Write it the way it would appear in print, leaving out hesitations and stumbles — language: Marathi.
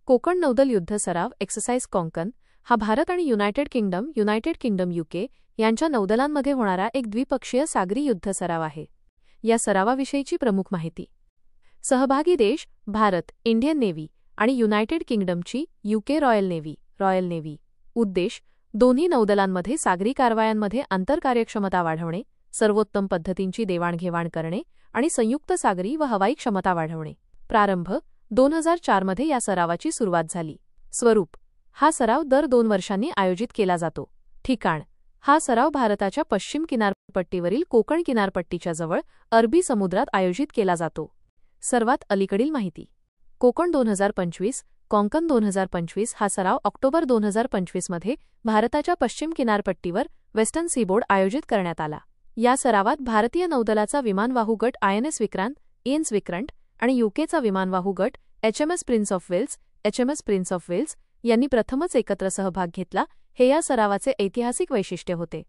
कोकण नौदल युद्ध सराव एक्सरसाइज कोंकण हा भारत आणि युनायटेड किंगडम यूके यांच्या नौदलांमध्ये होणारा एक द्विपक्षीय सागरी युद्ध सराव आहे. या सरावाविषयीची प्रमुख माहिती. सहभागी देश भारत इंडियन नेव्ही आणि युनायटेड किंगडमची यूके रॉयल नेव्ही. उद्देश दोन्ही नौदलांमध्ये सागरी कारवायांमध्ये आंतरकार्यक्षमता वाढवणे, सर्वोत्तम पद्धतींची देवाणघेवाण करणे आणि संयुक्त सागरी व हवाई क्षमता वाढवणे. प्रारंभ 2004 मध्ये या सरावाची सुरुवात झाली. स्वरूप हा सराव दर 2 वर्षांनी आयोजित केला जातो. ठिकाण हा सराव भारताच्या पश्चिम किनारपट्टीवरील कोकण किनारपट्टीच्या जवळ अरबी समुद्रात आयोजित केला जातो. सर्वात अलीकडील माहिती. कोकण 2025 कोंकण 2025 हा सराव ऑक्टोबर 2025 मध्ये भारताच्या पश्चिम किनारपट्टीवर वेस्टर्न सीबोर्ड आयोजित करण्यात आला. या सरावात भारतीय नौदलाचा विमानवाहू गट INS विक्रांत आणि यूकेचा विमानवाहू गट HMS प्रिन्स ऑफ वेल्स यांनी प्रथमच एकत्र सहभाग घेतला. हे या सरावाचे ऐतिहासिक वैशिष्ट्य होते.